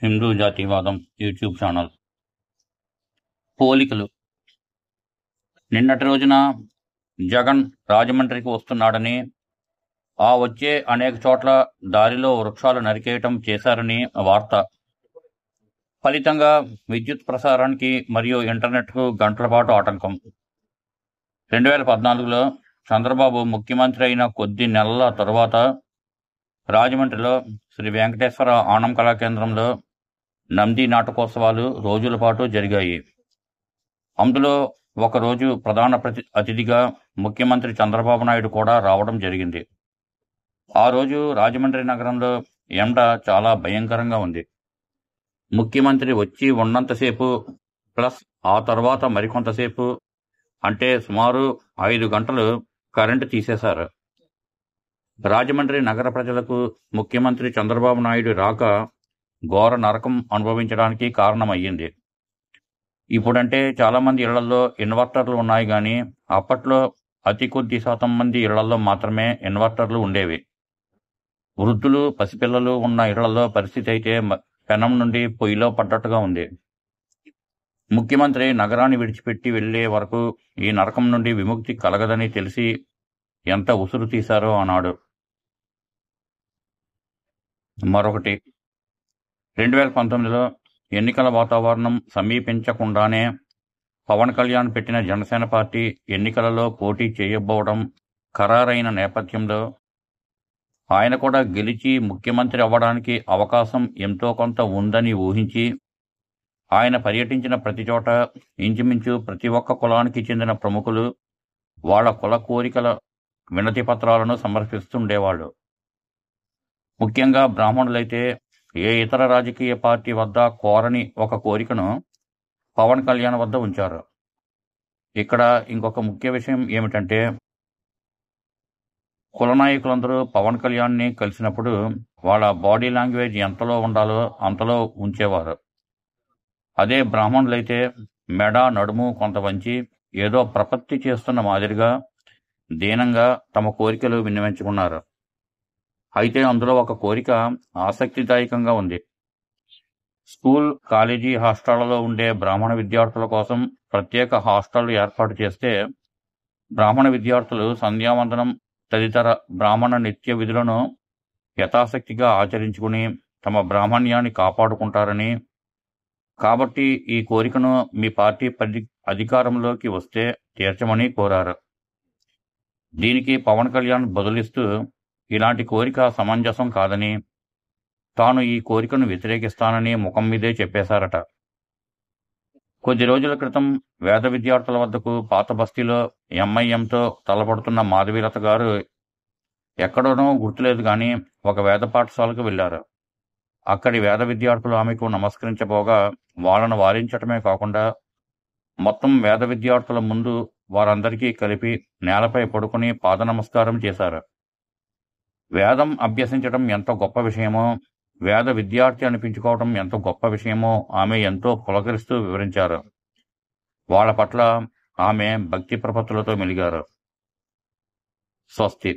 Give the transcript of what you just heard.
హిందూ జాతీయవాదం YouTube channel. పోలికలు. నిన్నటి రోజున జగన్ రాజమండ్రికి వస్తున్నాడని, ఆ వచ్చే అనేక చోట్ల దారిలో వృక్షాలు నరికేయటం చేశారని వార్త. ఫలితంగా విద్యుత్ ప్రసారానికి మరియు ఇంటర్నెట్కు గంటల పాటు ఆటంకం. 2014లో చంద్రబాబు ముఖ్యమంత్రి అయిన కొద్ది నెలల తరువాత రాజమండ్రిలో శ్రీ వెంకటేశ్వర ఆనం కళాకేంద్రంలో నంది నాటకోత్సవాలు రోజుల పాటు జరిగాయి. అందులో ఒకరోజు ప్రధాన అతిథిగా ముఖ్యమంత్రి చంద్రబాబు నాయుడు కూడా రావడం జరిగింది. ఆ రోజు రాజమండ్రి నగరంలో ఎండ చాలా భయంకరంగా ఉంది. ముఖ్యమంత్రి వచ్చి ఉన్నంతసేపు ప్లస్ ఆ తర్వాత మరికొంతసేపు, అంటే సుమారు 5 గంటలు కరెంటు తీసేశారు. రాజమండ్రి నగర ప్రజలకు ముఖ్యమంత్రి చంద్రబాబు నాయుడు రాక ఘోర నరకం అనుభవించడానికి కారణమయ్యింది. ఇప్పుడంటే చాలామంది ఇళ్లలో ఇన్వర్టర్లు ఉన్నాయి, కానీ అప్పట్లో అతి కొద్ది శాతం మంది ఇళ్లలో మాత్రమే ఇన్వర్టర్లు ఉండేవి. వృద్ధులు, పసిపిల్లలు ఉన్న ఇళ్లలో పరిస్థితి అయితే పెనం నుండి పొయ్యిలో పడ్డట్టుగా ఉంది. ముఖ్యమంత్రి నగరాన్ని విడిచిపెట్టి వెళ్లే వరకు ఈ నరకం నుండి విముక్తి కలగదని తెలిసి ఎంత ఉసురు తీశారో ఆనాడు. మరొకటి, 2019లో ఎన్నికల వాతావరణం సమీపించకుండానే పవన్ కళ్యాణ్ పెట్టిన జనసేన పార్టీ ఎన్నికలలో పోటీ చేయబోవడం ఖరారైన నేపథ్యంలో ఆయన కూడా గెలిచి ముఖ్యమంత్రి అవ్వడానికి అవకాశం ఎంతో కొంత ఉందని ఊహించి ఆయన పర్యటించిన ప్రతి చోట ఇంచుమించు ప్రతి ఒక్క కులానికి చెందిన ప్రముఖులు వాళ్ళ కుల కోరికల వినతి పత్రాలను సమర్పిస్తుండేవాళ్ళు. ముఖ్యంగా బ్రాహ్మణులైతే ఏ ఇతర రాజకీయ పార్టీ వద్ద కోరని ఒక కోరికను పవన్ కళ్యాణ్ వద్ద ఉంచారు. ఇక్కడ ఇంకొక ముఖ్య విషయం ఏమిటంటే, కుల నాయకులందరూ పవన్ కళ్యాణ్ని కలిసినప్పుడు వాళ్ళ బాడీ లాంగ్వేజ్ ఎంతలో ఉండాలో అంతలో ఉంచేవారు. అదే బ్రాహ్మణులైతే మెడ, నడుము కొంత వంచి ఏదో ప్రపత్తి చేస్తున్న మాదిరిగా దీనంగా తమ కోరికలు విన్నవించుకున్నారు. అయితే అందులో ఒక కోరిక ఆసక్తిదాయకంగా ఉంది. స్కూల్, కాలేజీ హాస్టళ్లలో ఉండే బ్రాహ్మణ విద్యార్థుల కోసం ప్రత్యేక హాస్టళ్లు ఏర్పాటు చేస్తే బ్రాహ్మణ విద్యార్థులు సంధ్యావందనం తదితర బ్రాహ్మణ నిత్య విధులను యథాశక్తిగా ఆచరించుకుని తమ బ్రాహ్మణ్యాన్ని కాపాడుకుంటారని, కాబట్టి ఈ కోరికను మీ పార్టీ అధికారంలోకి వస్తే తీర్చమని కోరారు. దీనికి పవన్ కళ్యాణ్ బదులిస్తూ ఇలాంటి కోరిక సమంజసం కాదని, తాను ఈ కోరికను వ్యతిరేకిస్తానని ముఖం మీదే చెప్పేశారట. కొద్ది రోజుల క్రితం వేద విద్యార్థుల వద్దకు పాత బస్తీలో ఎంఐఎంతో తలపడుతున్న మాధవీలత గారు ఎక్కడోనో గుర్తులేదు కానీ ఒక వేద పాఠశాలకు వెళ్లారు. అక్కడి వేద విద్యార్థులు ఆమెకు నమస్కరించబోగా వాళ్ళను వారించటమే కాకుండా మొత్తం వేద విద్యార్థుల ముందు వారందరికీ కలిపి నేలపై పడుకుని పాద నమస్కారం చేశారు. వేదం అభ్యసించడం ఎంత గొప్ప విషయమో, వేద విద్యార్థి అనిపించుకోవడం ఎంత గొప్ప విషయమో ఆమె ఎంతో పులకరిస్తూ వివరించారు. వాళ్ళ పట్ల ఆమె భక్తి ప్రపత్తులతో మెలిగారు. స్వస్తి.